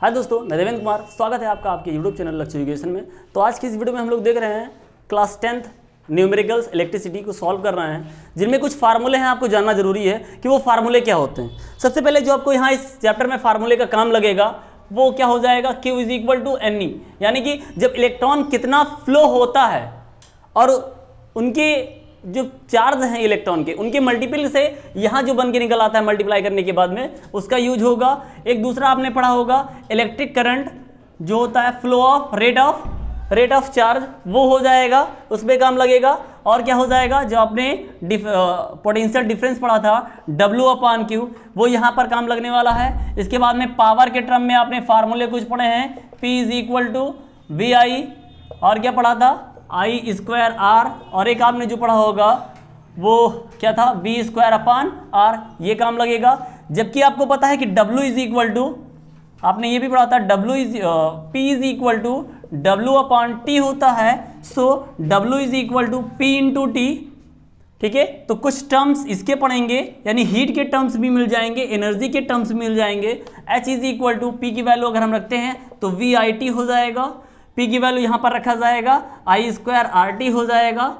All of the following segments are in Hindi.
हाय दोस्तों, मैं देवेंद्र कुमार। स्वागत है आपका आपके यूट्यूब चैनल लक्ष्य एजुकेशन में। तो आज की इस वीडियो में हम लोग देख रहे हैं क्लास 10th न्यूमेरिकल्स इलेक्ट्रिसिटी को सॉल्व कर रहे हैं, जिनमें कुछ फार्मूले हैं। आपको जानना जरूरी है कि वो फार्मूले क्या होते हैं। सबसे पहले जो आपको यहाँ इस चैप्टर में फार्मूले का काम लगेगा वो क्या हो जाएगा, Q is equal to NE, यानी कि जब इलेक्ट्रॉन कितना फ्लो होता है और उनके जो चार्ज हैं इलेक्ट्रॉन के, उनके मल्टीपल से यहाँ जो बन के निकल आता है मल्टीप्लाई करने के बाद में, उसका यूज होगा। एक दूसरा आपने पढ़ा होगा इलेक्ट्रिक करंट जो होता है flow of rate of charge, वो हो जाएगा, उस पर काम लगेगा। और क्या हो जाएगा, जो आपने पोटेंशियल डिफरेंस पढ़ा था W/Q, वो यहाँ पर काम लगने वाला है। इसके बाद में पावर के टर्म में आपने फार्मूले कुछ पढ़े हैं, P is equal to VI, और क्या पढ़ा था I²R, और एक आपने जो पढ़ा होगा वो क्या था V²/R, ये काम लगेगा। जबकि आपको पता है कि W इज इक्वल टू, आपने ये भी पढ़ा था P is equal to W/T होता है। So W is equal to P into T, ठीक है। तो कुछ टर्म्स इसके पढ़ेंगे, यानी हीट के टर्म्स भी मिल जाएंगे, एनर्जी के टर्म्स मिल जाएंगे। H is equal to P की वैल्यू अगर हम रखते हैं तो VIT हो जाएगा, P की वैल्यू यहाँ पर रखा जाएगा I²RT हो जाएगा,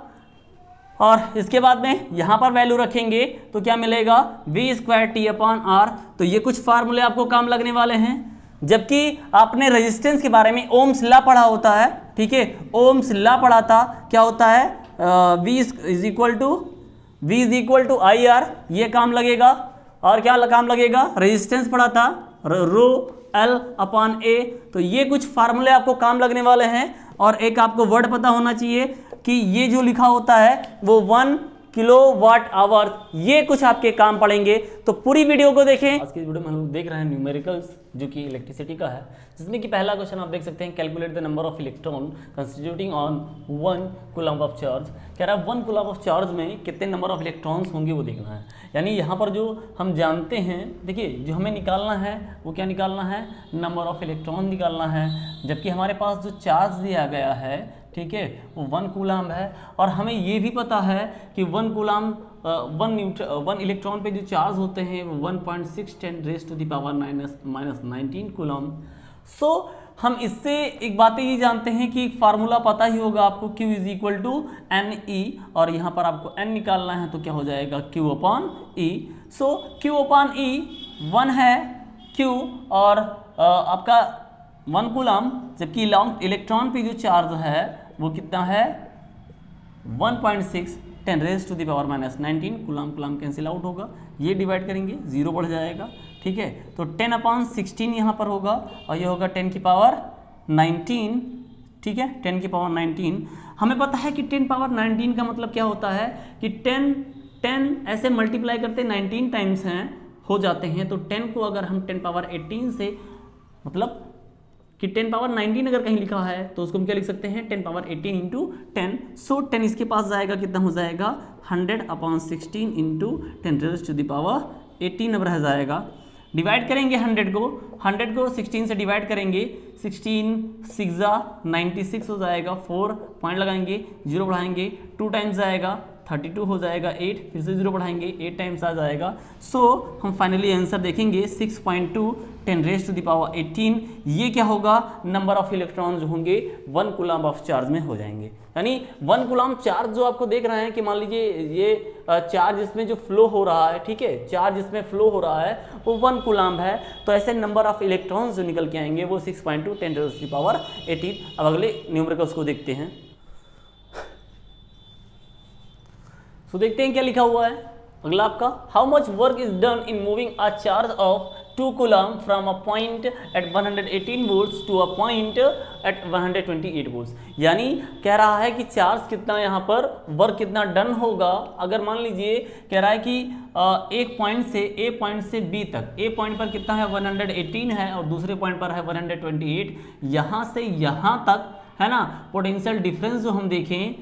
और इसके बाद में यहाँ पर वैल्यू रखेंगे तो क्या मिलेगा V²T/R। तो ये कुछ फार्मूले आपको काम लगने वाले हैं। जबकि आपने रेजिस्टेंस के बारे में ओम्स लॉ पढ़ा होता है, ठीक है, ओम्स लॉ पढ़ा था, क्या होता है V is equal to IR, ये काम लगेगा। और क्या काम लगेगा, रेजिस्टेंस पढ़ा था ρL/A। तो ये कुछ फार्मूले आपको काम लगने वाले हैं। और एक आपको वर्ड पता होना चाहिए कि ये जो लिखा होता है वो 1 किलोवाट आवर, ये कुछ आपके काम पड़ेंगे। तो पूरी वीडियो को देखें। आज की वीडियो में हम लोग देख रहे हैं न्यूमेरिकल्स जो कि इलेक्ट्रिसिटी का है, जिसमें कि पहला क्वेश्चन आप देख सकते हैं, calculate the number of electron constituting on 1 coulomb of charge. कह रहा है 1 कूलम्ब ऑफ चार्ज में कितने नंबर ऑफ इलेक्ट्रॉन्स होंगे वो देखना है। यानी यहाँ पर जो हम जानते हैं, देखिए जो हमें निकालना है वो क्या निकालना है, नंबर ऑफ इलेक्ट्रॉन निकालना है। जबकि हमारे पास जो चार्ज दिया गया है, ठीक है, वो 1 कूलम्ब है। और हमें ये भी पता है कि 1 कूलम्ब 1 इलेक्ट्रॉन पे जो चार्ज होते हैं वो 1.6×10⁻⁻19 कूलम्ब। सो हम इससे एक बात ये जानते हैं कि फार्मूला पता ही होगा आपको, Q is equal to NE, और यहाँ पर आपको N निकालना है तो क्या हो जाएगा Q/E। सो Q/E 1 है Q, और आपका 1 कूलम्ब, जबकि इलेक्ट्रॉन पे जो चार्ज है वो कितना है 1.6×10⁻⁻19 कूलम्ब कैंसिल आउट होगा, ये डिवाइड करेंगे 0 बढ़ जाएगा, ठीक है। तो 10/16 यहाँ पर होगा, और ये होगा 10⁻19, ठीक है, 10⁻19। हमें पता है कि 10⁻19 का मतलब क्या होता है कि 10 ऐसे मल्टीप्लाई करते 19 टाइम्स हैं, हो जाते हैं। तो 10 को अगर हम 10⁻18 से, मतलब कि 10⁻19 अगर कहीं लिखा है तो उसको हम क्या लिख सकते हैं, 10⁻18 इंटू 10। सो 10 इसके पास जाएगा, कितना हो जाएगा 100/16 इंटू 10⁻18 अब रह जाएगा। डिवाइड करेंगे 100 को 16 से डिवाइड करेंगे, 16 6 96 हो जाएगा। 4 पॉइंट लगाएंगे, 0 बढ़ाएंगे, 2 टाइम्स जाएगा 32 हो जाएगा, 8 फिर से 0 बढ़ाएंगे, 8 टाइम्स आ जाएगा। सो हम फाइनली आंसर देखेंगे 6.2 10⁻18। ये क्या होगा, नंबर ऑफ इलेक्ट्रॉन जो होंगे 1 कूलम्ब ऑफ चार्ज में हो जाएंगे। यानी 1 कूलम्ब चार्ज जो आपको देख रहे हैं कि मान लीजिए ये चार्ज इसमें जो फ्लो हो रहा है, ठीक है, चार्ज इसमें फ्लो हो रहा है वो 1 कूलम्ब है। तो ऐसे नंबर ऑफ इलेक्ट्रॉन्स जो निकल के आएंगे वो 6.2 10⁻18। अब अगले न्यूमेरिकल्स को देखते हैं। तो देखते हैं क्या लिखा हुआ है अगला आपका, how much work is done in moving a charge of 2 coulomb from a point at 118 volts to a point at 128 volts. यानी कह रहा है कि चार्ज कितना, यहाँ पर वर्क कितना डन होगा। अगर मान लीजिए कह रहा है कि एक पॉइंट से A पॉइंट से B तक, A पॉइंट पर कितना है 118 है और दूसरे पॉइंट पर है 128, यहाँ से यहाँ तक है ना, पोटेंशियल डिफरेंस जो हम देखें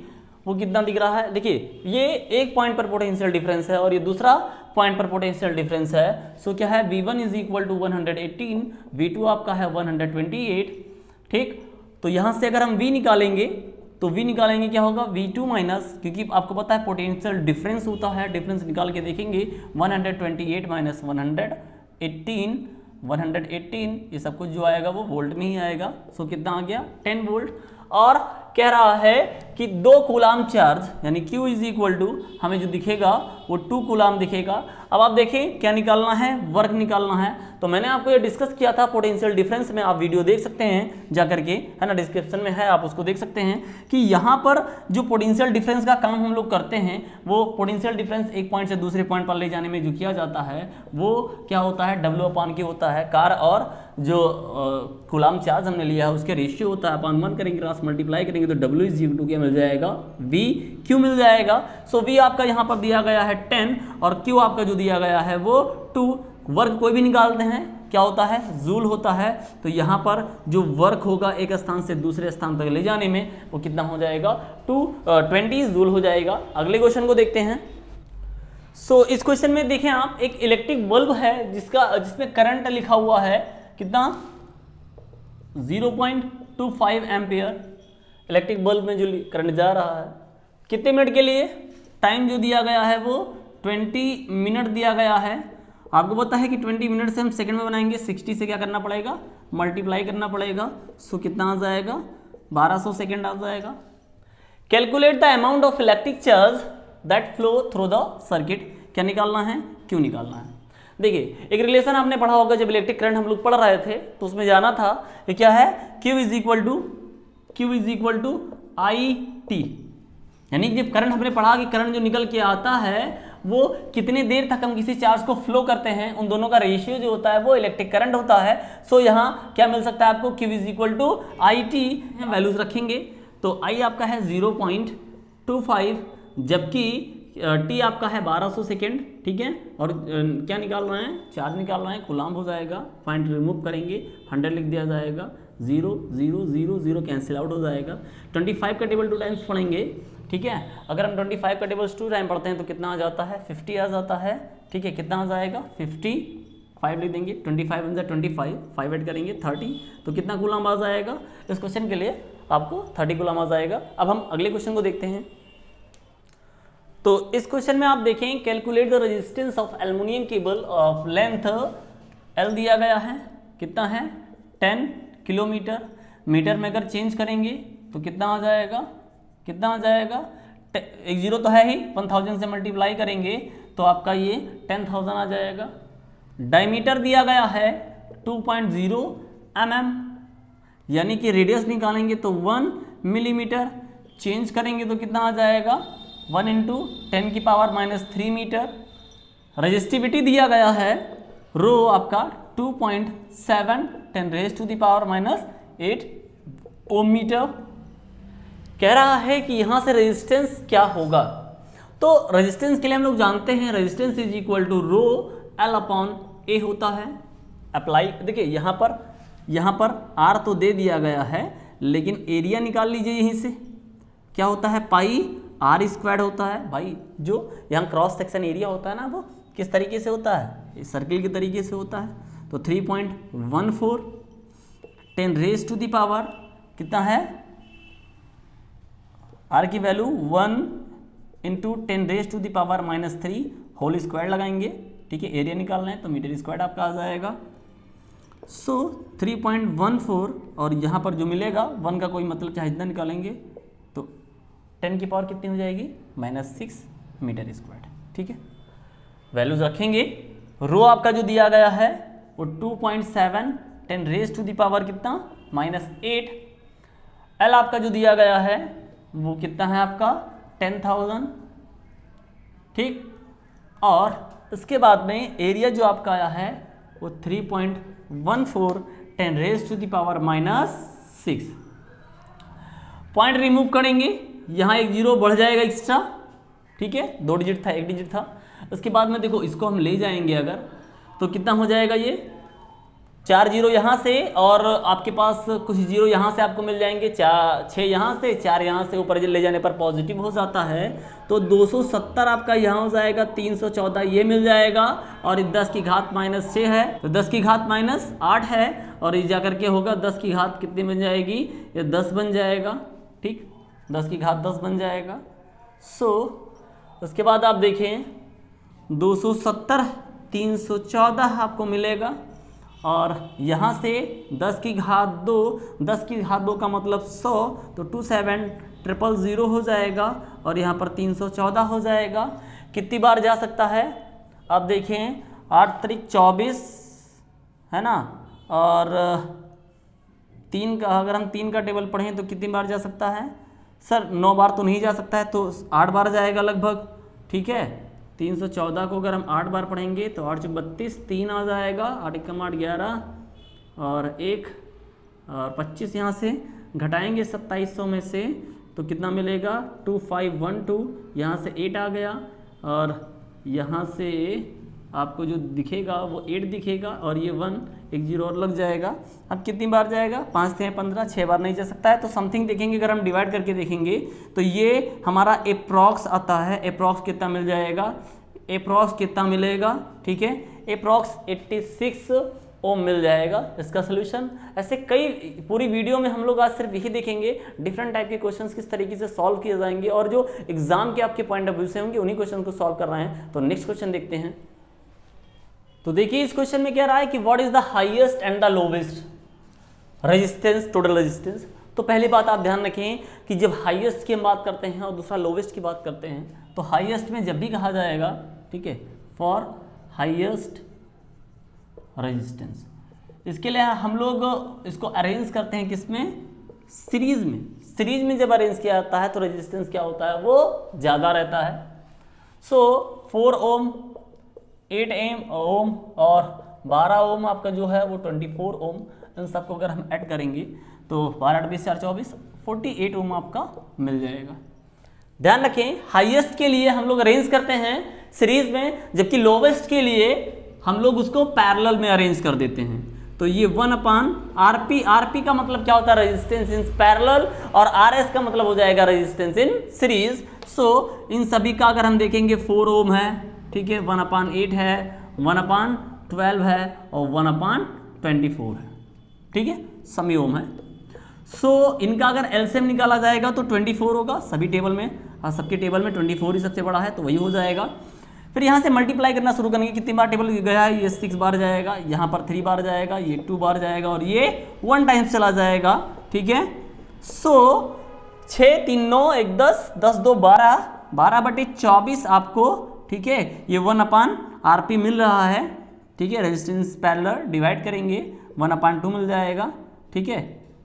वो कितना दिख रहा है। देखिए ये एक पॉइंट पर पोटेंशियल डिफरेंस है और ये दूसरा पॉइंट पर पोटेंशियल डिफरेंस है। सो क्या है V1 is equal to 118, V2 आपका है 128, ठीक। तो यहाँ से अगर हम V निकालेंगे तो V निकालेंगे क्या होगा V2 माइनस, क्योंकि आपको पता है पोटेंशियल डिफरेंस होता है, डिफरेंस निकाल के देखेंगे 128 माइनस 118 118, ये सब कुछ जो आएगा वो वोल्ट में ही आएगा। सो कितना आ गया 10 वोल्ट। और कह रहा है कि 2 कूलाम चार्ज यानी Q इज इक्वल टू हमें जो दिखेगा वो 2 कूलाम दिखेगा। अब आप देखें क्या निकालना है, वर्क निकालना है। तो मैंने आपको ये डिस्कस किया था पोटेंशियल डिफरेंस में, आप वीडियो देख सकते हैं जा करके, है ना, डिस्क्रिप्शन में है, आप उसको देख सकते हैं कि यहाँ पर जो पोटेंशियल डिफरेंस का काम हम लोग करते हैं वो पोटेंशियल डिफरेंस एक पॉइंट से दूसरे पॉइंट पर ले जाने में जो किया जाता है वो क्या होता है, W/Q होता है। कार और जो कूलाम चार्ज हमने लिया है उसके रेशियो होता है, अपन 1 करेंगे, क्रॉस मल्टीप्लाई करेंगे तो W इज इक्वल टू क्या मिल जाएगा, VQ मिल जाएगा। सो V आपका यहाँ पर दिया गया है 10 और Q आपका जो दिया गया है वो 2। वर्क कोई भी निकालते हैं क्या होता है, जूल होता है। तो यहाँ पर जो वर्क होगा एक स्थान से दूसरे स्थान तक ले जाने में वो कितना हो जाएगा, 20 जूल हो जाएगा। अगले क्वेश्चन को देखते हैं। सो इस क्वेश्चन में देखें आप, एक इलेक्ट्रिक बल्ब है जिसमें करंट लिखा हुआ है कितना, 0.25 एम्पियर। इलेक्ट्रिक बल्ब में जो करंट जा रहा है कितने मिनट के लिए, टाइम जो दिया गया है वो 20 मिनट दिया गया है। आपको पता है कि 20 मिनट से हम सेकंड में बनाएंगे, 60 से क्या करना पड़ेगा, मल्टीप्लाई करना पड़ेगा। सो कितना आ जाएगा, 1200 सेकंड आ जाएगा। Calculate the amount of electric charge that flow through the circuit. क्या निकालना है, क्यों निकालना है। देखिए एक रिलेशन आपने पढ़ा होगा जब इलेक्ट्रिक करंट हम लोग पढ़ रहे थे तो उसमें जाना था ये क्या है, Q is equal to IT। यानी जब करंट हमने पढ़ा कि करंट जो निकल के आता है वो कितने देर तक हम किसी चार्ज को फ्लो करते हैं, उन दोनों का रेशियो जो होता है वो इलेक्ट्रिक करंट होता है। सो यहाँ क्या मिल सकता है आपको, Q is equal to IT। Values रखेंगे तो I आपका है 0.25 जबकि T आपका है 1200 सेकेंड, ठीक है। और क्या निकालना है, चार्ज निकालना है, कूलाम हो जाएगा, पॉइंट रिमूव करेंगे, 100 लिख दिया जाएगा, 0 0 0 0 कैंसिल आउट हो जाएगा। 25 का टेबल 2 टाइम्स पढ़ेंगे, ठीक है। अगर हम 25 का टेबल 2 टाइम पढ़ते हैं तो कितना आ जाता है, 50 आ जाता है, ठीक है। कितना आ जाएगा, 55 लिख देंगे, 25 बन जाए 25, 5 ऐड करेंगे 30, तो कितना कूलाम आ जाएगा। इस क्वेश्चन के लिए आपको 30 कूलाम आ जाएगा। अब हम अगले क्वेश्चन को देखते हैं। तो इस क्वेश्चन में आप देखें, calculate the resistance of aluminium cable of length L दिया गया है, कितना है 10 किलोमीटर। मीटर में अगर चेंज करेंगे तो कितना आ जाएगा, एक जीरो तो है ही, 1000 से मल्टीप्लाई करेंगे तो आपका ये 10,000 आ जाएगा। डायमीटर दिया गया है 2.0 mm, यानी कि रेडियस निकालेंगे तो 1 मिलीमीटर। चेंज करेंगे तो कितना आ जाएगा, 1 × 10⁻³ मीटर। रजिस्टिविटी दिया गया है रो आपका 2.7 10⁻⁸ ओम मीटर। कह रहा है कि यहां से रेजिस्टेंस क्या होगा। तो रेजिस्टेंस के लिए हम लोग जानते हैं resistance is equal to rho L/A होता है। अप्लाई, देखिए यहाँ पर R तो दे दिया गया है लेकिन एरिया निकाल लीजिए, यहीं से क्या होता है, πr² होता है। भाई जो यहाँ क्रॉस सेक्शन एरिया होता है ना वो किस तरीके से होता है, इस सर्किल के तरीके से होता है। तो 3.14 10⁻⁴ कितना है, R की वैल्यू 1 × 10⁻³ होल स्क्वायर लगाएंगे, ठीक है। एरिया निकालना है तो मीटर स्क्वायर आपका आ जाएगा। सो 3.14 और यहाँ पर जो मिलेगा 1 का कोई मतलब चाहे जितना निकालेंगे तो 10 की पावर कितनी हो जाएगी, -6 मीटर स्क्वायर, ठीक है। वैल्यूज रखेंगे। रो आपका जो दिया गया है वो 2.7 10⁻⁻ कितना, -8। एल आपका जो दिया गया है वो कितना है आपका 10,000, ठीक। और इसके बाद में एरिया जो आपका आया है वो 3.14 10⁻⁻6। पॉइंट रिमूव करेंगे, यहाँ एक जीरो बढ़ जाएगा एक्स्ट्रा, ठीक है। 2 डिजिट था, 1 डिजिट था। उसके बाद में देखो इसको हम ले जाएंगे अगर तो कितना हो जाएगा, ये 4 जीरो यहाँ से और आपके पास कुछ जीरो यहाँ से आपको मिल जाएंगे, 6 यहाँ से, 4 यहाँ से, ऊपर ले जाने पर पॉजिटिव हो जाता है तो 270 आपका यहाँ हो जाएगा, 314 ये मिल जाएगा। और 10 की घात -6 है तो 10 की घात -8 है और ये जाकर के होगा 10 की घात कितनी बन जाएगी, ये 10 बन जाएगा, ठीक। 10 की घात 10 बन जाएगा। सो उसके बाद आप देखें 270 314 आपको मिलेगा और यहाँ से 10 की घात 2, 10 की घात 2 का मतलब 100, तो 27000 हो जाएगा और यहाँ पर 314 हो जाएगा। कितनी बार जा सकता है? अब देखें 8 त्रिक 24 है ना, और 3 का, अगर हम 3 का टेबल पढ़ें तो कितनी बार जा सकता है सर? 9 बार तो नहीं जा सकता है, तो 8 बार जाएगा लगभग। ठीक है, 314 को अगर हम 8 बार पढ़ेंगे तो 8 × 32, 3 आ जाएगा, 8 × 8 11 और 1 और 25 यहाँ से घटाएंगे 2700 में से तो कितना मिलेगा? 2512, यहाँ से 8 आ गया और यहाँ से आपको जो दिखेगा वो 8 दिखेगा और ये 1, एक 0 और लग जाएगा। अब कितनी बार जाएगा? 5 से 15, 6 बार नहीं जा सकता है, तो समथिंग देखेंगे, अगर हम डिवाइड करके देखेंगे तो ये हमारा अप्रॉक्स आता है। अप्रॉक्स कितना मिल जाएगा? अप्रॉक्स कितना मिलेगा? ठीक है, अप्रॉक्स 86 ओम मिल जाएगा इसका सोल्यूशन। ऐसे कई, पूरी वीडियो में हम लोग आज सिर्फ यही देखेंगे डिफरेंट टाइप के क्वेश्चंस किस तरीके से सॉल्व किए जाएंगे और जो एग्जाम के आपके पॉइंट ऑफ व्यू से होंगे उन्हीं क्वेश्चन को सॉल्व कर रहे हैं। तो नेक्स्ट क्वेश्चन देखते हैं। तो देखिए इस क्वेश्चन में क्या रहा है कि what is the highest and the lowest resistance, total resistance. तो पहली बात आप ध्यान रखें कि जब हाईएस्ट की हम बात करते हैं और दूसरा लोवेस्ट की बात करते हैं, तो हाईएस्ट में जब भी कहा जाएगा, ठीक है, फॉर हाईएस्ट रेजिस्टेंस, इसके लिए हम लोग इसको अरेंज करते हैं किसमें? सीरीज में। सीरीज में जब अरेंज किया जाता है तो रेजिस्टेंस क्या होता है? वो ज़्यादा रहता है। सो 4 ओम, 8 ओम और 12 ओम आपका जो है वो 24 ओम, इन सबको अगर हम ऐड करेंगे तो 12 8 20 4 24, 48 ओम आपका मिल जाएगा। ध्यान रखें, हाईएस्ट के लिए हम लोग अरेंज करते हैं सीरीज में, जबकि लोवेस्ट के लिए हम लोग उसको पैरेलल में अरेंज कर देते हैं। तो ये 1/RP, आरपी का मतलब क्या होता है? रेजिस्टेंस इन पैरेलल, और RS का मतलब हो जाएगा रेजिस्टेंस इन सीरीज। सो इन सभी का अगर हम देखेंगे 4 ओम है, ठीक है, 1/8 है, 1/12 है और 1/24 है, ठीक है, समी ओम है। सो इनका अगर एलसीएम निकाला जाएगा तो 24 होगा सभी टेबल में, सबके टेबल में 24 ही सबसे बड़ा है, तो वही हो जाएगा। फिर यहाँ से मल्टीप्लाई करना शुरू करेंगे, कितनी बार टेबल गया है? ये 6 बार जाएगा, यहाँ पर 3 बार जाएगा, ये 2 बार जाएगा और ये 1 टाइम चला जाएगा, ठीक है। सो 6 3 9 1 10, 10 2 12, 12/24 आपको, ठीक है, ये 1/RP मिल रहा है, ठीक है, रेजिस्टेंस पैरेलल डिवाइड करेंगे 1/2 मिल जाएगा, ठीक है।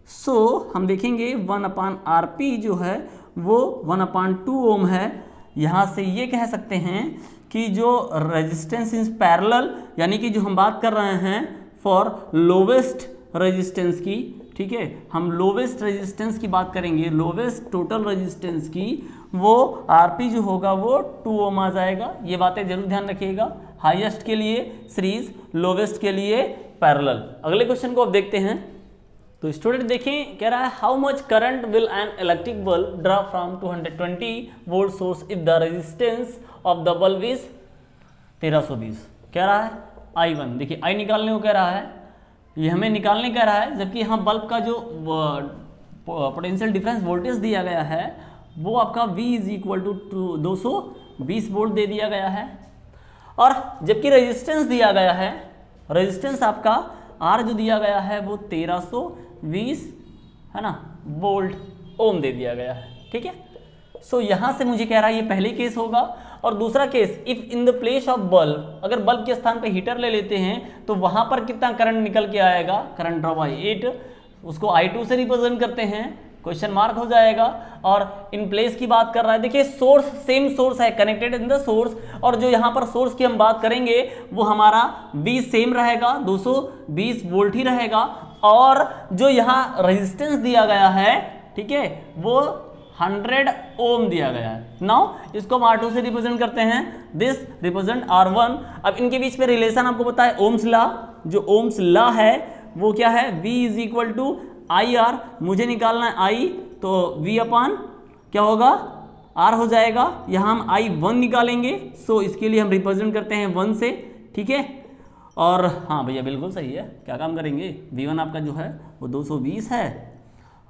सो हम देखेंगे 1/RP जो है वो 1/2 ओम है। यहाँ से ये कह सकते हैं कि जो रेजिस्टेंस इन पैरेलल, यानी कि जो हम बात कर रहे हैं फॉर लोवेस्ट रेजिस्टेंस की, ठीक है, हम लोवेस्ट रेजिस्टेंस की बात करेंगे, लोवेस्ट टोटल रेजिस्टेंस की, वो आरपी जो होगा वो 2 ओम आ जाएगा। ये बातें जरूर ध्यान रखिएगा, हाईएस्ट के लिए सीरीज, लोवेस्ट के लिए पैरेलल। अगले क्वेश्चन को अब देखते हैं। तो स्टूडेंट देखें, कह रहा है how much current will an electric bulb draw from 220 volt source if the resistance of the bulb is 1320। कह रहा है I1, देखिए I निकालने को कह रहा है, ये हमें निकालने कह रहा है, जबकि यहाँ बल्ब का जो पोटेंशियल डिफरेंस वोल्टेज दिया गया है वो आपका V = 220 वोल्ट दे दिया गया है, और जबकि रेजिस्टेंस दिया गया है, रेजिस्टेंस आपका R जो दिया गया है वो 1320 है ना वोल्ट ओम दे दिया गया है, ठीक है। सो यहाँ से मुझे कह रहा है ये पहले केस होगा, और दूसरा case if in the place of bulb, अगर बल्ब के स्थान पे हीटर ले लेते हैं तो वहां पर कितना करंट निकल के आएगा? करंट ड्रॉप बाई 8, उसको I2 से रिप्रेजेंट करते हैं, क्वेश्चन मार्क हो जाएगा। और इन प्लेस की बात कर रहा है, देखिए सोर्स सेम सोर्स है, कनेक्टेड इन द सोर्स, और जो यहाँ पर सोर्स की हम बात करेंगे वो हमारा V सेम रहेगा, 220 वोल्ट ही रहेगा, और जो यहाँ रेजिस्टेंस दिया गया है, ठीक है, वो 100 ओम दिया गया है। नाउ इसको हम R2 से रिप्रेजेंट करते हैं, दिस रिप्रेजेंट R1। अब इनके बीच में रिलेशन आपको पता है ओम्स लॉ, जो ओम्स लॉ है वो क्या है? V = IR, मुझे निकालना है I, तो V अपान क्या होगा? R हो जाएगा। यहाँ हम I1 निकालेंगे, सो इसके लिए हम रिप्रेजेंट करते हैं 1 से, ठीक है। और हाँ भैया बिल्कुल सही है, क्या काम करेंगे? V1 आपका जो है वो 220 है,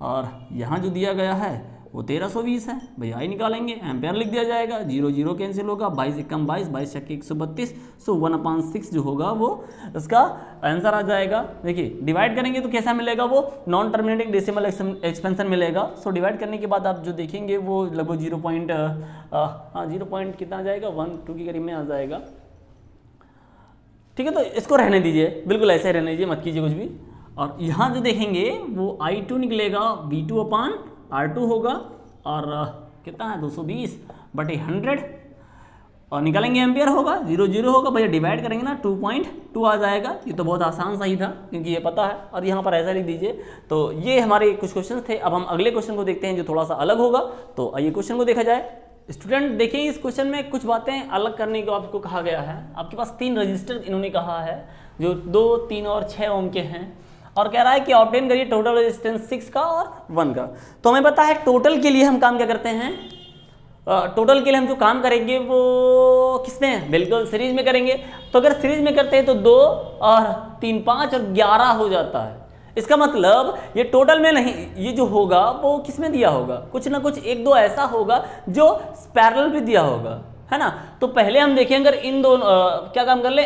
और यहाँ जो दिया गया है वो 1320 है भैया, आई निकालेंगे, एम्पेयर लिख दिया जाएगा, 0 0 कैंसिल होगा, 22 एकम 22, 22 छक्के 132, सो 1/6 जो होगा वो इसका आंसर आ जाएगा। देखिए डिवाइड करेंगे तो कैसा मिलेगा, वो नॉन टर्मिनेटिंग डेसिमल एक्सपेंशन मिलेगा। सो डिवाइड करने के बाद आप जो देखेंगे वो लगभग 0 पॉइंट कितना आ जाएगा, 1 2 के करीब में आ जाएगा। ठीक है, तो इसको रहने दीजिए, बिल्कुल ऐसे ही रहने दीजिए, मत कीजिए कुछ भी। और यहाँ जो देखेंगे वो I2 निकलेगा V2/R2 होगा, और कितना है 220/100, और निकालेंगे एम्पियर होगा, 0 0 होगा भैया, डिवाइड करेंगे ना 2.2 आ जाएगा। ये तो बहुत आसान सही था क्योंकि ये पता है, और यहाँ पर ऐसा लिख दीजिए। तो ये हमारे कुछ क्वेश्चन थे। अब हम अगले क्वेश्चन को देखते हैं जो थोड़ा सा अलग होगा। तो आइए क्वेश्चन को देखा जाए। स्टूडेंट देखिए, इस क्वेश्चन में कुछ बातें अलग करने को आपको कहा गया है। आपके पास 3 रजिस्टर इन्होंने कहा है जो 2, 3 और 6 ओम के हैं, और कह रहा है कि ऑब्टेन करिए टोटल रेजिस्टेंस 6 का और 1 का। तो हमें पता है टोटल के लिए हम काम क्या करते हैं, टोटल के लिए हम जो काम करेंगे वो किसमें, बिल्कुल सीरीज में करेंगे। तो अगर सीरीज में करते हैं तो 2 और 3 5 और 11 हो जाता है। इसका मतलब ये टोटल में नहीं, ये जो होगा वो किसमें दिया होगा, कुछ ना कुछ 1 2 ऐसा होगा जो पैरेलल भी दिया होगा, है ना। तो पहले हम देखें, अगर इन दोनों क्या काम कर ले,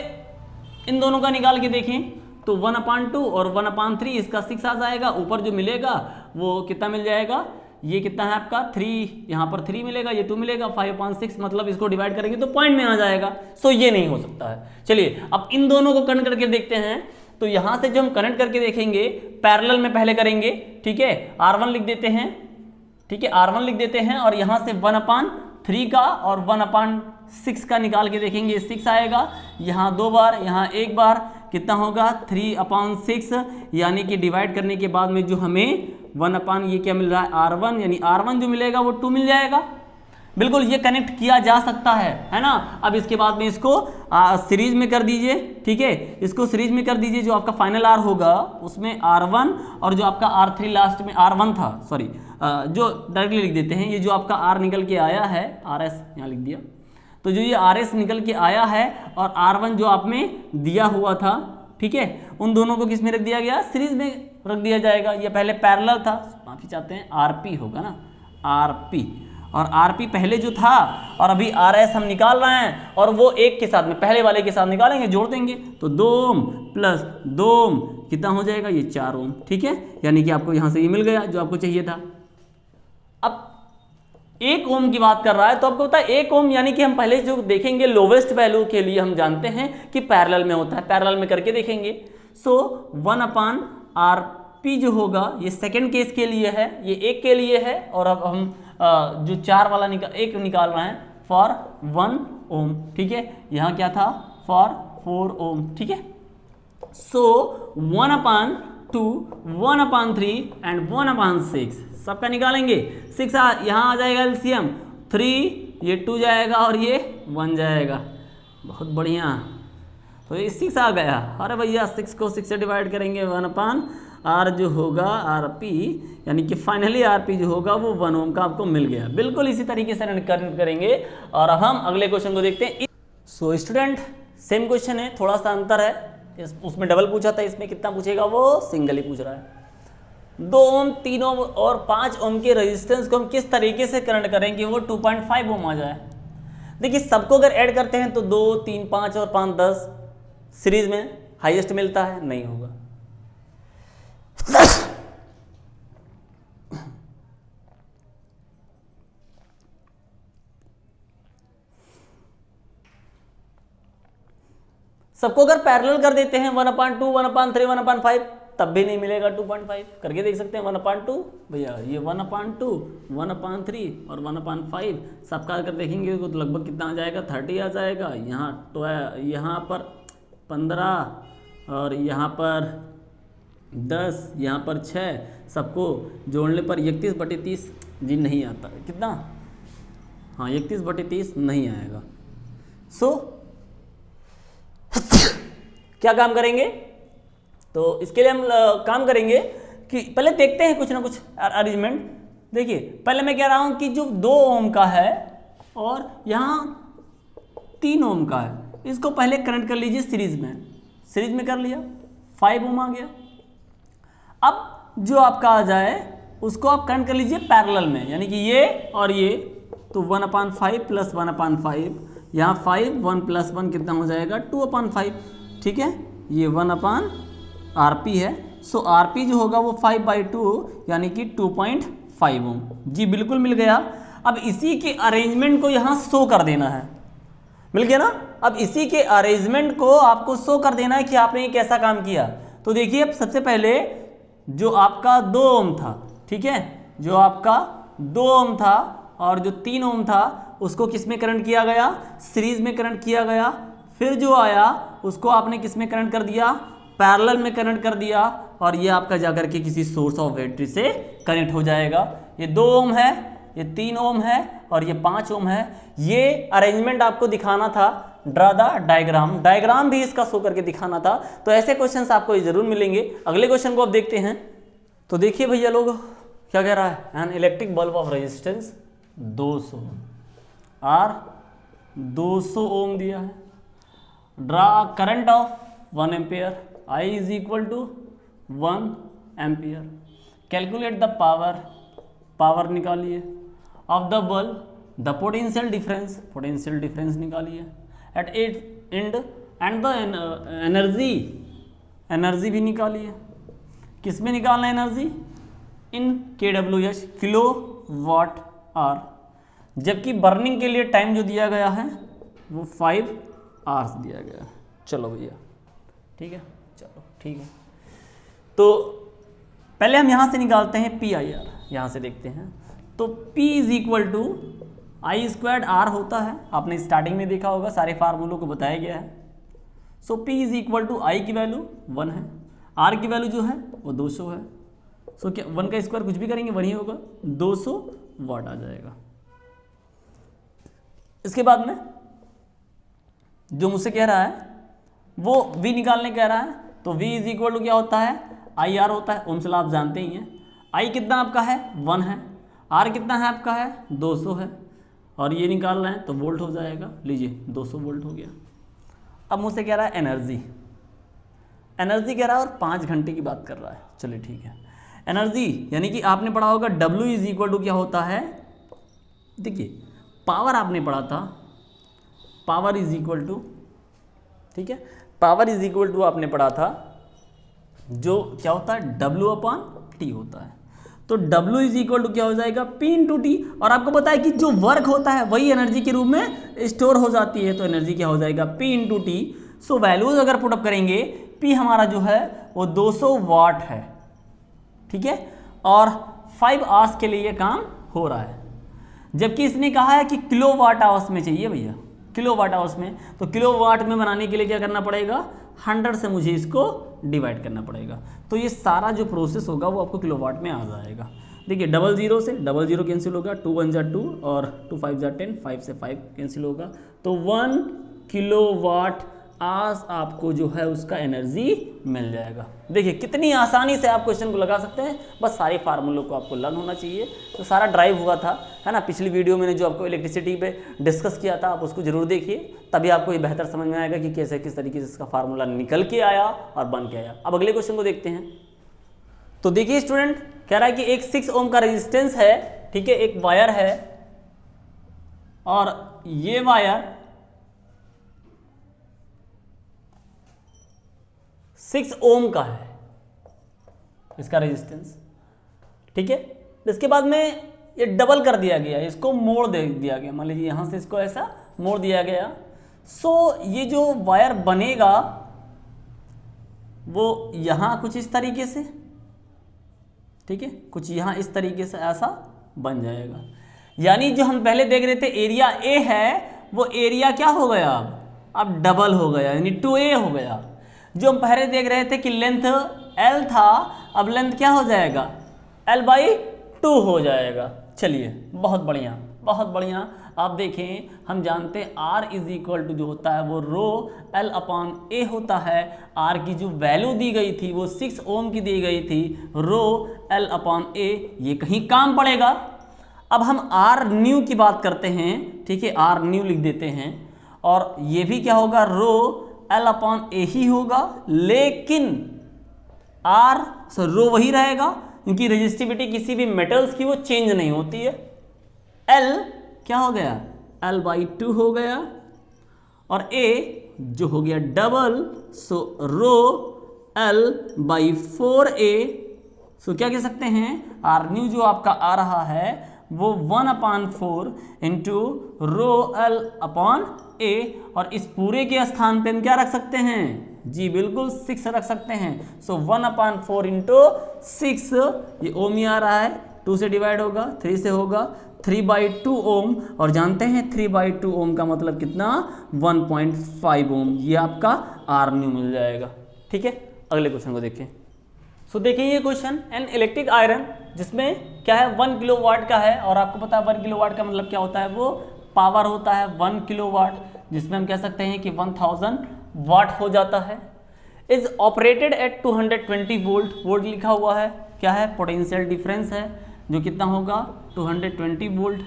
इन दोनों का निकाल के देखें तो 1/2 और 1/3 इसका 6 आ जाएगा। ऊपर जो मिलेगा वो कितना मिल जाएगा, ये कितना है आपका 3, यहाँ पर 3 मिलेगा, ये 2 मिलेगा, 5/6, मतलब इसको डिवाइड करेंगे तो पॉइंट में आ जाएगा। सो ये नहीं हो सकता है। चलिए अब इन दोनों को कनेक्ट करके देखते हैं। तो यहाँ से जो हम कनेक्ट करके देखेंगे, पैरेलल में पहले करेंगे, ठीक है। R1 लिख देते हैं, ठीक है, R1 लिख देते हैं, और यहाँ से 1/3 का और 1/6 का निकाल के देखेंगे, 6 आएगा। यहाँ 2 बार, यहाँ 1 बार, कितना होगा 3/6, यानी कि डिवाइड करने के बाद में जो हमें 1/ ये क्या मिल रहा है R1, यानी R1 जो मिलेगा वो 2 मिल जाएगा। बिल्कुल ये कनेक्ट किया जा सकता है ना। अब इसके बाद में इसको सीरीज में कर दीजिए, ठीक है, इसको सीरीज में कर दीजिए। जो आपका फाइनल R होगा उसमें R1 और जो आपका R3 लास्ट में R1 था, सॉरी, जो डायरेक्टली लिख देते हैं, ये जो आपका R निकल के आया है, RS यहाँ लिख दिया, तो जो ये RS निकल के आया है और R1 जो आप में दिया हुआ था, ठीक है, उन दोनों को किस में रख दिया गया, सीरीज में रख दिया जाएगा। ये पहले पैरेलल था, माफी चाहते हैं, RP होगा ना, RP, और RP पहले जो था, और अभी RS हम निकाल रहे हैं, और वो एक के साथ में पहले वाले के साथ निकालेंगे, जोड़ देंगे, तो 2 ओम प्लस 2 ओम कितना हो जाएगा, ये 4 ओम, ठीक है, यानी कि आपको यहाँ से ये मिल गया जो आपको चाहिए था। अब 1 ओम की बात कर रहा है, तो आपको पता है 1 ओम यानी कि हम पहले जो देखेंगे लोवेस्ट वैल्यू के लिए हम जानते हैं कि पैरेलल में होता है, पैरेलल में करके देखेंगे। सो 1/RP जो होगा ये सेकंड केस के लिए है, ये 1 के लिए है, और अब हम जो 4 वाला एक निकाल रहे हैं फॉर 1 ओम, ठीक है, यहाँ क्या था फॉर 4 ओम, ठीक है। सो 1/2, 1/3 एंड 1/6 सबका निकालेंगे। 6 यहाँ आ जाएगा एलसीएम, 3, ये 2 जाएगा और ये 1 जाएगा, बहुत बढ़िया। तो ये 6 आ गया। अरे भैया 6 को 6 से डिवाइड करेंगे, 1/R जो होगा RP, यानी कि फाइनली RP जो होगा वो 1 ओम का आपको मिल गया। बिल्कुल इसी तरीके से कनेक्ट करेंगे। और अब हम अगले क्वेश्चन को देखते हैं। सो स्टूडेंट सेम क्वेश्चन है, थोड़ा सा अंतर है, उसमें डबल पूछा था, इसमें कितना पूछेगा, वो सिंगल ही पूछ रहा है। 2 ओम, 3 ओम और 5 ओम के रेजिस्टेंस को हम किस तरीके से कनेक्ट करें कि वो 2.5 ओम आ जाए। देखिए सबको अगर ऐड करते हैं तो 2 3 5 और 5 10 सीरीज में हाईएस्ट मिलता है, नहीं होगा। सबको अगर पैरेलल कर देते हैं 1/2, 1/3, 1/5, तब भी नहीं मिलेगा 2.5। करके देख सकते हैं 1/2 भैया, ये 1/2, 1/3 और 1/5 सबका अगर देखेंगे तो लगभग कितना आ जाएगा, 30 आ जाएगा। यहाँ पर 15 और यहाँ पर 10, यहाँ पर 6, सबको जोड़ने पर 31/30 जी नहीं आता, कितना, हाँ 31/30 नहीं आएगा। सो क्या काम करेंगे, तो इसके लिए हम काम करेंगे कि पहले देखते हैं कुछ ना कुछ अरेंजमेंट। देखिए पहले मैं कह रहा हूं कि जो 2 ओम का है और यहाँ 3 ओम का है, इसको पहले कनेक्ट कर लीजिए सीरीज में कर लिया, 5 ओम आ गया। अब जो आपका आ जाए उसको आप करंट कर लीजिए पैरेलल में, यानी कि ये और ये, तो 1/5 प्लस 1/5, यहाँ 5 1 + 1 कितना हो जाएगा 2/5, ठीक है, ये 1/RP है। सो RP जो होगा वो 5/2 यानी कि 2.5 ओम। जी बिल्कुल मिल गया। अब इसी के अरेंजमेंट को यहाँ शो कर देना है, मिल गया ना। अब इसी के अरेंजमेंट को आपको शो कर देना है कि आपने ये कैसा काम किया। तो देखिए अब सबसे पहले जो आपका 2 ओम था, ठीक है, जो आपका 2 ओम था और जो 3 ओम था उसको किस में करंट किया गया, सीरीज में करंट किया गया। फिर जो आया उसको आपने किस में करंट कर दिया, पैरेलल में करंट कर दिया, और ये आपका जाकर के किसी सोर्स ऑफ बैटरी से कनेक्ट हो जाएगा। ये 2 ओम है, ये 3 ओम है और ये 5 ओम है। ये अरेंजमेंट आपको दिखाना था, ड्रा द डायग्राम, डायग्राम भी इसका शो करके दिखाना था। तो ऐसे क्वेश्चंस आपको जरूर मिलेंगे। अगले क्वेश्चन को आप देखते हैं। तो देखिए भैया लोग क्या कह रहा है, an electric bulb of resistance 200 R 200 ohm दिया है, draw current of 1 ampere, I is equal to 1 ampere, calculate the power, power निकालिए of the bulb, the potential difference, potential difference निकालिए at it and and the energy, energy भी निकालिए। किस में निकालना है energy, in kWh, kilowatt hour, जबकि बर्निंग के लिए टाइम जो दिया गया है वो 5 आवर्स दिया गया है। चलो भैया ठीक है, चलो ठीक है। तो पहले हम यहाँ से निकालते हैं PIR, यहाँ से देखते हैं। तो P = I² R होता है, आपने स्टार्टिंग में देखा होगा, सारे फार्मूलों को बताया गया है। सो P = I की वैल्यू 1 है, R की वैल्यू जो है वो 200 है। सो क्या 1 का स्क्वायर कुछ भी करेंगे वही होगा, 200 वाट आ जाएगा। इसके बाद में जो मुझसे कह रहा है वो V निकालने कह रहा है। तो V = क्या होता है, IR होता है, ओम्स लॉ आप जानते ही हैं। I कितना आपका है 1 है, R कितना है आपका है 200 है, और ये निकाल रहे हैं तो वोल्ट हो जाएगा। लीजिए 200 वोल्ट हो गया। अब मुझसे कह रहा है एनर्जी, एनर्जी कह रहा है और 5 घंटे की बात कर रहा है। चलिए ठीक है, एनर्जी यानी कि आपने पढ़ा होगा W = क्या होता है, देखिए पावर आपने पढ़ा था, पावर = ठीक है, पावर = आपने पढ़ा था जो क्या होता है W/T होता है। तो W = क्या हो जाएगा P × T, और आपको पता है कि जो वर्क होता है वही एनर्जी के रूप में स्टोर हो जाती है। तो एनर्जी क्या हो जाएगा P × T। सो वैल्यूज अगर पुटअप करेंगे, P हमारा जो है वो 200 वाट है, ठीक है, और 5 आवर्स के लिए ये काम हो रहा है। जबकि इसने कहा है कि किलोवाट आवर्स में चाहिए भैया, किलोवाट आवर्स में। तो किलोवाट में बनाने के लिए क्या करना पड़ेगा, 100 से मुझे इसको डिवाइड करना पड़ेगा। तो ये सारा जो प्रोसेस होगा वो आपको किलोवाट में आ जाएगा। देखिए 00 से 00 कैंसिल होगा, 2 1 = 2 और 2 5 = 10, 5 से 5 कैंसिल होगा। तो 1 किलोवाट आज आपको जो है उसका एनर्जी मिल जाएगा। देखिए कितनी आसानी से आप क्वेश्चन को लगा सकते हैं, बस सारे फार्मूलों को आपको लर्न होना चाहिए। तो सारा ड्राइव हुआ था, है ना, पिछली वीडियो मैंने जो आपको इलेक्ट्रिसिटी पे डिस्कस किया था, आप उसको जरूर देखिए, तभी आपको ये बेहतर समझ में आएगा कि कैसे किस तरीके से इसका फार्मूला निकल के आया और बन के आया। अब अगले क्वेश्चन को देखते हैं। तो देखिए स्टूडेंट कह रहा है कि एक 6 ओम का रेजिस्टेंस है, ठीक है, एक वायर है और ये वायर 6 ओम का है, इसका रेजिस्टेंस, ठीक है। इसके बाद में ये डबल कर दिया गया, इसको मोड़ दे दिया गया, मान लीजिए यहाँ से इसको ऐसा मोड़ दिया गया। सो ये जो वायर बनेगा वो यहाँ कुछ इस तरीके से, ठीक है, कुछ यहाँ इस तरीके से ऐसा बन जाएगा। यानी जो हम पहले देख रहे थे एरिया ए है, वो एरिया क्या हो गया, अब डबल हो गया, यानी 2A हो गया। जो हम पहले देख रहे थे कि लेंथ L था, अब लेंथ क्या हो जाएगा L/2 हो जाएगा। चलिए बहुत बढ़िया, बहुत बढ़िया। आप देखें हम जानते हैं R जो होता है वो ρL/A होता है। R की जो वैल्यू दी गई थी वो 6 ओम की दी गई थी, ρL/A, ये कहीं काम पड़ेगा। अब हम R न्यू की बात करते हैं, ठीक है, R न्यू लिख देते हैं, और ये भी क्या होगा ρL/A ही होगा, लेकिन रो वही रहेगा, इनकी रेजिस्टिविटी किसी भी मेटल्स की वो चेंज नहीं होती है। L क्या हो गया, L/2 हो गया, और A जो हो गया डबल, सो रो L/4A। सो क्या कह सकते हैं, आर न्यू जो आपका आ रहा है वो 1/4 इंटू रो L/A, और इस पूरे के स्थान पे हम क्या रख सकते हैं, जी बिल्कुल 6 रख सकते हैं। सो 1/4 इंटू 6, ये ओम ही आ रहा है, 2 से डिवाइड होगा, 3 से होगा, 3/2 ओम, और जानते हैं 3/2 ओम का मतलब कितना, 1.5 ओम। ये आपका आर न्यू मिल जाएगा। ठीक है, अगले क्वेश्चन को देखें। सो देखिए ये क्वेश्चन, एन इलेक्ट्रिक आयरन, जिसमें क्या है 1 किलोवाट का है, और आपको पता है 1 किलोवाट का मतलब क्या होता है, वो पावर होता है 1 किलोवाट, जिसमें हम कह सकते हैं कि 1000 वाट हो जाता है। Is operated at 220 volt, volt लिखा हुआ है, क्या है, पोटेंशियल डिफरेंस है, जो कितना होगा 220 volt.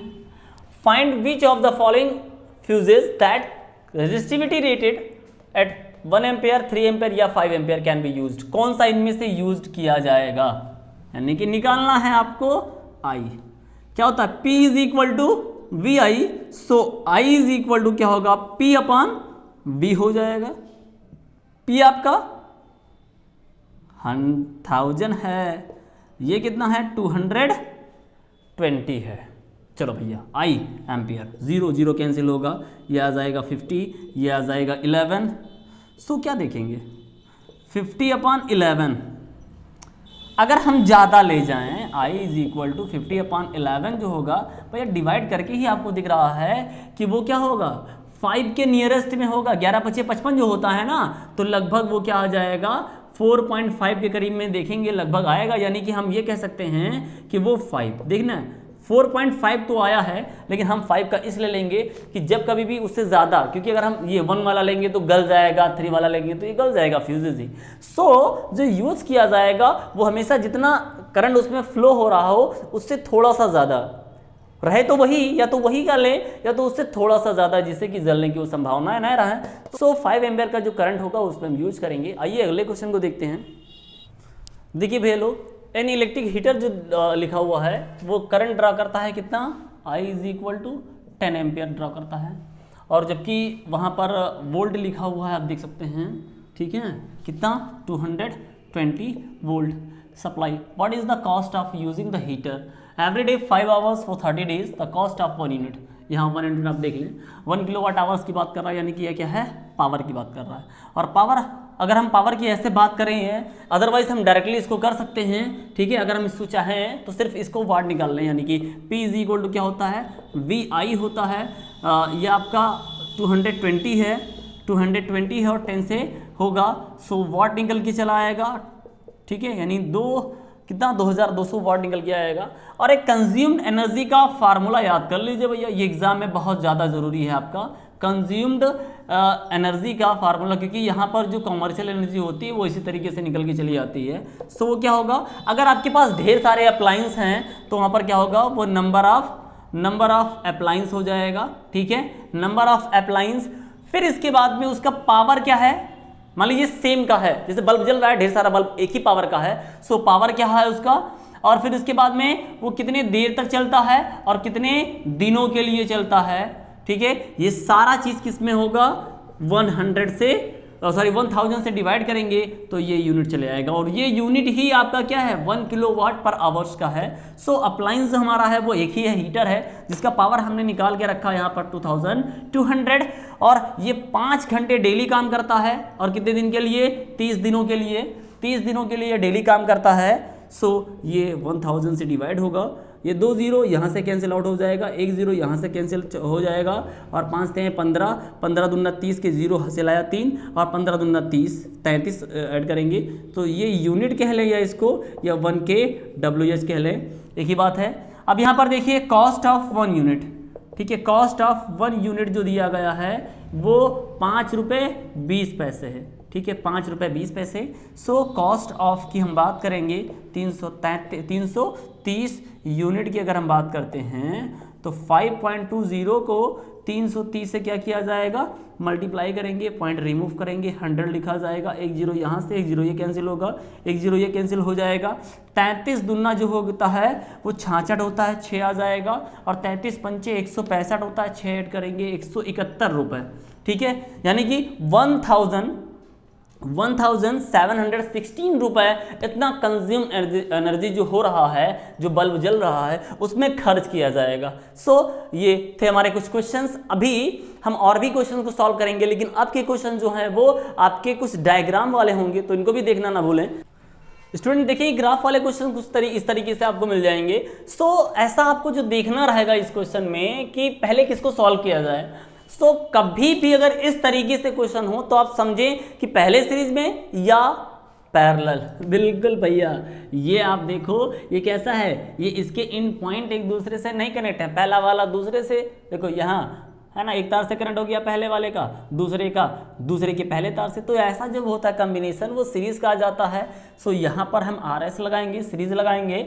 Find which of the following fuses that resistivity rated eight 1 ampere, 3 ampere या 5 एम्पेयर कैन बी यूज्ड। कौन सा इनमें से यूज्ड किया जाएगा, यानी कि निकालना है आपको I। क्या होता है, P is equal to VI, so I is equal to क्या होगा, P/V हो जाएगा। P आपका 1000 है, ये कितना है 220 है। चलो भैया I एम्पियर, 0 0 कैंसिल होगा, ये आ जाएगा 50, ये आ जाएगा 11। सो क्या देखेंगे 50/11, अगर हम ज़्यादा ले जाएं I इज इक्वल टू 50/11 जो होगा भैया डिवाइड करके ही आपको दिख रहा है कि वो क्या होगा 5 के नियरेस्ट में होगा। 11×5 = 55 जो होता है ना, तो लगभग वो क्या आ जाएगा 4.5 के करीब में देखेंगे लगभग आएगा, यानी कि हम ये कह सकते हैं कि वो 5, देखना 4.5 तो आया है, लेकिन हम 5 का इसलिए लेंगे कि जब कभी भी उससे ज़्यादा, क्योंकि अगर हम ये 1 वाला लेंगे तो गल जाएगा, 3 वाला लेंगे तो ये गल जाएगा फ्यूजेज ही। सो जो यूज़ किया जाएगा वो हमेशा जितना करंट उसमें फ्लो हो रहा हो उससे थोड़ा सा ज़्यादा रहे, तो वही या तो वही का लें या तो उससे थोड़ा सा ज़्यादा, जिससे कि जलने की वो संभावना न रहे। सो 5 एम्पियर का जो करंट होगा उस पर हम यूज करेंगे। आइए अगले क्वेश्चन को देखते हैं। देखिए भैया लोग, एन इलेक्ट्रिक हीटर जो लिखा हुआ है वो करंट ड्रा करता है कितना, I is equal to 10 ampere draw करता है, और जबकि वहाँ पर वोल्ट लिखा हुआ है, आप देख सकते हैं, ठीक है, कितना 220 volt supply. What is the cost of using the heater every day 5 hours for 30 days, the cost of 1 unit. यहाँ 1 यूनिट आप देख लें, 1 किलोवाट आवर्स की बात कर रहा है, यानी कि यह क्या है, पावर की बात कर रहा है। और पावर, अगर हम पावर की ऐसे बात कर रहे हैं, अदरवाइज हम डायरेक्टली इसको कर सकते हैं, ठीक है, अगर हम इसको चाहें तो सिर्फ इसको वाट निकाल लें, यानी कि P इज इक्वल टू क्या होता है, VI होता है। ये आपका 220 है, 220 है और 10 से होगा, सो वाट निकल के चला आएगा, ठीक है, यानी कितना 2200 वाट निकल के आएगा। और एक कंज्यूम्ड एनर्जी का फार्मूला याद कर लीजिए भैया, ये एग्जाम में बहुत ज़्यादा ज़रूरी है आपका कंज्यूम्ड एनर्जी का फार्मूला, क्योंकि यहाँ पर जो कॉमर्शियल एनर्जी होती है वो इसी तरीके से निकल के चली आती है। सो वो क्या होगा, अगर आपके पास ढेर सारे अप्लायंस हैं तो वहाँ पर क्या होगा, वो नंबर ऑफ अप्लायंस हो जाएगा, ठीक है, नंबर ऑफ अप्लायंस। फिर इसके बाद में उसका पावर क्या है, मान लीजिए सेम का है, जैसे बल्ब जल रहा है, ढेर सारा बल्ब एक ही पावर का है, सो पावर क्या है उसका, और फिर उसके बाद में वो कितने देर तक चलता है और कितने दिनों के लिए चलता है, ठीक है, ये सारा चीज किस में होगा, 1000 से डिवाइड करेंगे तो ये यूनिट चले आएगा, और ये यूनिट ही आपका क्या है 1 किलोवाट पर आवर्स का है। सो अप्लायंस हमारा है वो एक ही है, हीटर है, जिसका पावर हमने निकाल के रखा है यहाँ पर 2200, और ये 5 घंटे डेली काम करता है, और कितने दिन के लिए, 30 दिनों के लिए, 30 दिनों के लिए डेली काम करता है। सो ये 1000 से डिवाइड होगा, ये 2 0 यहाँ से कैंसिल आउट हो जाएगा, 1 0 यहाँ से कैंसिल हो जाएगा, और 5 × 15, 15 दूना 30 के 0 हासिल आया 3, और 15 दूना 30, 33 ऐड करेंगे, तो ये यूनिट कह लें या इसको, या 1 kWh कह लें, एक ही बात है। अब यहाँ पर देखिए कॉस्ट ऑफ 1 यूनिट, ठीक है, कॉस्ट ऑफ 1 यूनिट जो दिया गया है वो 5 रुपये 20 पैसे है, ठीक है, 5 रुपये 20 पैसे। सो कॉस्ट ऑफ की हम बात करेंगे 330 यूनिट की अगर हम बात करते हैं तो 5.20 को 330 से क्या किया जाएगा, मल्टीप्लाई करेंगे, पॉइंट रिमूव करेंगे, 100 लिखा जाएगा, एक जीरो यहाँ से, एक जीरो ये कैंसिल होगा, एक जीरो ये कैंसिल हो जाएगा। 33 दूना जो होता है वो 66 होता है, 6 आ जाएगा, और 33 पंचे 165 होता है, 6 ऐड करेंगे 171 रुपये। ठीक है, यानी कि 1716 रुपये इतना कंज्यूम एनर्जी जो हो रहा है, जो बल्ब जल रहा है उसमें खर्च किया जाएगा। सो ये थे हमारे कुछ क्वेश्चंस। अभी हम और भी क्वेश्चन को सॉल्व करेंगे, लेकिन अब के क्वेश्चन जो हैं वो आपके कुछ डायग्राम वाले होंगे, तो इनको भी देखना ना भूलें। स्टूडेंट देखिए, ग्राफ वाले क्वेश्चन कुछ इस तरीके से आपको मिल जाएंगे। सो ऐसा आपको जो देखना रहेगा इस क्वेश्चन में कि पहले किसको सॉल्व किया जाए। सो कभी भी अगर इस तरीके से क्वेश्चन हो तो आप समझें कि पहले सीरीज में या पैरेलल। बिल्कुल भैया, ये आप देखो ये कैसा है, ये इसके इन पॉइंट एक दूसरे से नहीं कनेक्ट है, पहला वाला दूसरे से, देखो यहाँ है ना, एक तार से कनेक्ट हो गया पहले वाले का, दूसरे के पहले तार से। तो ऐसा जब होता है कॉम्बिनेशन, वो सीरीज का आ जाता है। सो यहाँ पर हम RS लगाएंगे, सीरीज लगाएंगे,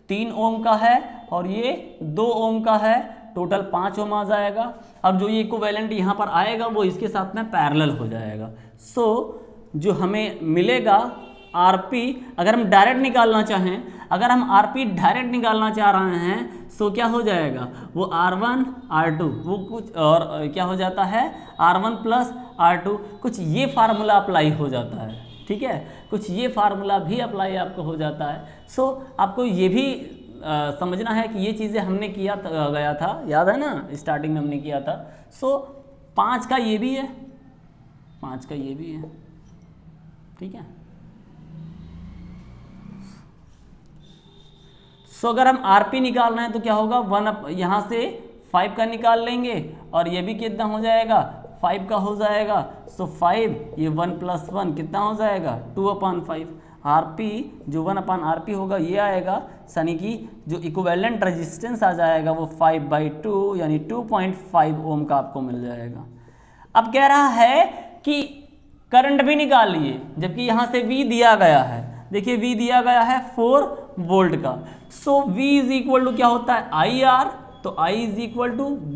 3 ओम का है और ये 2 ओम का है, टोटल 5 ओम आ जाएगा। अब जो ये इक्विवेलेंट यहाँ पर आएगा वो इसके साथ में पैरेलल हो जाएगा। सो जो हमें मिलेगा RP, अगर हम डायरेक्ट निकालना चाहें, अगर हम RP डायरेक्ट निकालना चाह रहे हैं, सो क्या हो जाएगा, वो R1 R2 वो कुछ और क्या हो जाता है, R1 प्लस R2, कुछ ये फार्मूला अप्लाई हो जाता है। ठीक है, कुछ ये फार्मूला भी अप्लाई आपको हो जाता है। सो आपको ये भी समझना है कि ये चीज़ें हमने किया गया था, याद है ना, स्टार्टिंग में हमने किया था। सो 5 का ये भी है, 5 का ये भी है। ठीक है, सो अगर हम RP निकालना है तो क्या होगा, 1 यहाँ से 5 का निकाल लेंगे और ये भी कितना हो जाएगा, 5 का हो जाएगा। सो 5 ये 1 + 1 कितना हो जाएगा, 2/5। RP जो 1/RP होगा ये आएगा, यानी कि जो इक्विवेलेंट रेजिस्टेंस आ जाएगा वो 5/2 यानी 2.5 ओम का आपको मिल जाएगा। अब कह रहा है कि करंट भी निकालिए, जबकि यहाँ से V दिया गया है, देखिए V दिया गया है 4 वोल्ट का। सो V = क्या होता है, IR, तो I =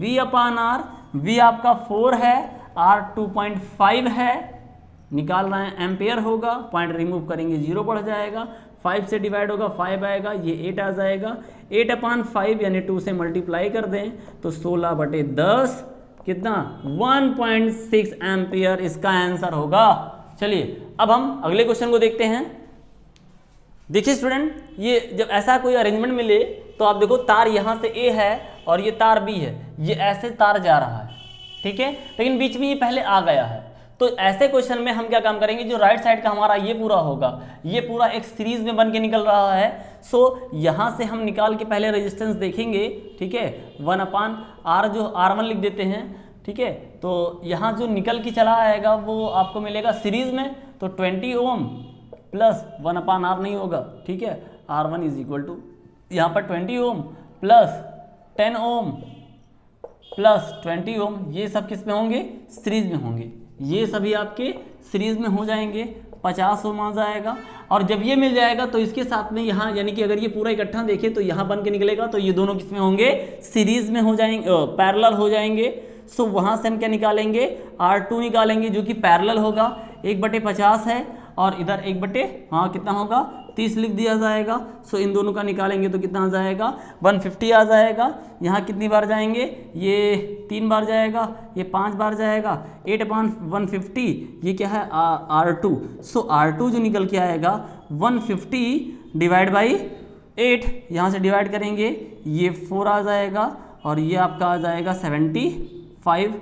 V/R। V आपका 4 है, R 2.5 है, निकाल रहे हैं, एम्पेयर होगा, पॉइंट रिमूव करेंगे 0 बढ़ जाएगा, 5 से डिवाइड होगा 5 आएगा, ये 8 आ जाएगा, 8/5 यानी 2 से मल्टीप्लाई कर दें तो 16/10 कितना, 1.6 एम्पियर इसका आंसर होगा। चलिए अब हम अगले क्वेश्चन को देखते हैं। देखिए स्टूडेंट, ये जब ऐसा कोई अरेंजमेंट मिले तो आप देखो, तार यहाँ से A है और ये तार B है, ये ऐसे तार जा रहा है, ठीक है, लेकिन बीच में ये पहले आ गया है। तो ऐसे क्वेश्चन में हम क्या काम करेंगे, जो राइट साइड का हमारा ये पूरा होगा, ये पूरा एक सीरीज में बन के निकल रहा है। सो यहाँ से हम निकाल के पहले रेजिस्टेंस देखेंगे, ठीक है, 1/R जो R1 लिख देते हैं, ठीक है। तो यहाँ जो निकल के चला आएगा वो आपको मिलेगा सीरीज में, तो 20 ओम प्लस 1/R नहीं होगा, ठीक है, R1 = यहाँ पर 20 ओम प्लस 10 ओम प्लस 20 ओम, ये सब किस में होंगे, सीरीज में होंगे, ये सभी आपके सीरीज में हो जाएंगे, 50 ओम आ जाएगा। और जब ये मिल जाएगा तो इसके साथ में यहाँ, यानी कि अगर ये पूरा इकट्ठा देखें तो यहाँ बन के निकलेगा, तो ये दोनों किस में होंगे, सीरीज में हो जाएंगे, पैरेलल हो जाएंगे। सो वहाँ से हम क्या निकालेंगे, R2 निकालेंगे जो कि पैरेलल होगा, 1/50 है, और इधर 1/, हाँ कितना होगा, 30 लिख दिया जाएगा। सो इन दोनों का निकालेंगे तो कितना आ जाएगा, 150 आ जाएगा। यहाँ कितनी बार जाएंगे, ये 3 बार जाएगा, ये 5 बार जाएगा, 8/150 ये क्या है, R2। सो R2 जो निकल के आएगा 150/8, यहाँ से डिवाइड करेंगे, ये 4 आ जाएगा और ये आपका आ जाएगा 75।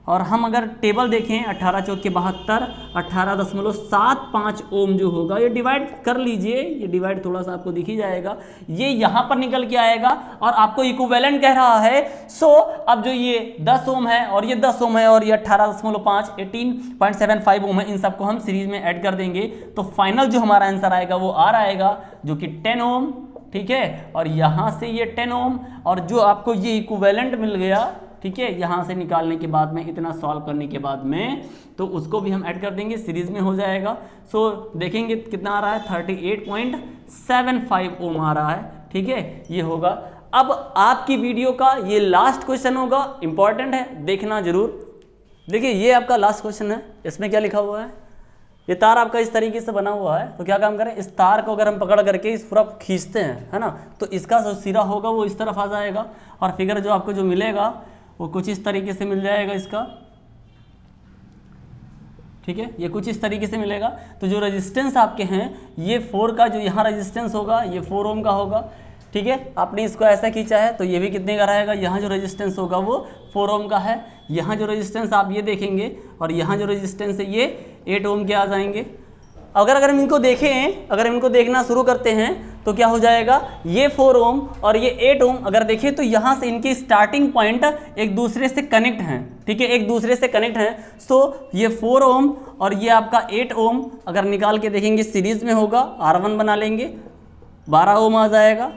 और हम अगर टेबल देखें 18 × 4 = 72, 18.75 ओम जो होगा, ये डिवाइड कर लीजिए, ये डिवाइड थोड़ा सा आपको दिख ही जाएगा, ये यहाँ पर निकल के आएगा और आपको इक्विवेलेंट कह रहा है। सो अब जो ये 10 ओम है और ये 10 ओम है और ये 18.5 18.75 ओम है, इन सबको हम सीरीज में ऐड कर देंगे, तो फाइनल जो हमारा आंसर आएगा वो R आएगा, जो कि 10 ओम, ठीक है। और यहाँ से ये 10 ओम और जो आपको ये इक्विवेलेंट मिल गया, ठीक है, यहाँ से निकालने के बाद में, इतना सॉल्व करने के बाद में, तो उसको भी हम ऐड कर देंगे, सीरीज में हो जाएगा। सो देखेंगे कितना आ रहा है, 38.75 ओम आ रहा है, ठीक है, ये होगा अब आपकी वीडियो का ये लास्ट क्वेश्चन होगा, इंपॉर्टेंट है, देखना जरूर। देखिए ये आपका लास्ट क्वेश्चन है, इसमें क्या लिखा हुआ है, ये तार आपका इस तरीके से बना हुआ है, तो क्या काम करें, इस तार को अगर हम पकड़ करके इस पूरा खींचते हैं, है ना, तो इसका जो सिरा होगा वो इस तरफ आ जाएगा और फिगर जो आपको जो मिलेगा वो कुछ इस तरीके से मिल जाएगा इसका, ठीक है, ये कुछ इस तरीके से मिलेगा। तो जो रेजिस्टेंस आपके हैं ये 4 का जो यहाँ रेजिस्टेंस होगा ये 4 ओम का होगा, ठीक है। आपने इसको ऐसा खींचा है तो ये भी कितने का रहेगा, यहाँ जो रेजिस्टेंस होगा वो 4 ओम का है, यहाँ जो रेजिस्टेंस आप ये देखेंगे और यहाँ जो रेजिस्टेंस है ये 8 ओम के आ जाएंगे। अगर हम इनको देखें, अगर इनको देखना शुरू करते हैं तो क्या हो जाएगा, ये 4 ओम और ये 8 ओम अगर देखें तो यहाँ से इनकी स्टार्टिंग पॉइंट एक दूसरे से कनेक्ट हैं, ठीक है, एक दूसरे से कनेक्ट हैं। सो ये 4 ओम और ये आपका 8 ओम अगर निकाल के देखेंगे सीरीज में होगा, R1 बना लेंगे, 12 ओम आ जाएगा।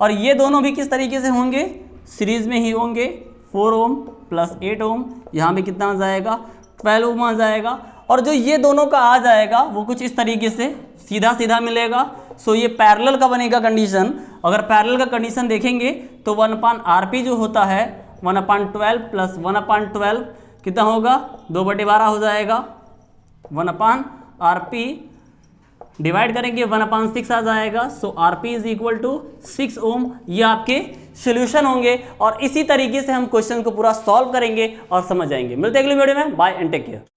और ये दोनों भी किस तरीके से होंगे, सीरीज में ही होंगे, 4 ओम प्लस 8 ओम, यहाँ भी कितना आ जाएगा, 12 ओम आ जाएगा। और जो ये दोनों का आ जाएगा वो कुछ इस तरीके से सीधा सीधा मिलेगा। सो ये पैरेलल का बनेगा कंडीशन। अगर पैरेलल का कंडीशन देखेंगे तो 1/RP जो होता है 1/12 प्लस 1/12 कितना होगा, 2/12 हो जाएगा, 1/RP डिवाइड करेंगे 1/6 आ जाएगा। सो RP इज इक्वल टू 6 ओम। ये आपके सोल्यूशन होंगे और इसी तरीके से हम क्वेश्चन को पूरा सॉल्व करेंगे और समझ जाएंगे। मिलते हैं अगली वीडियो में, बाय एंड टेक केयर।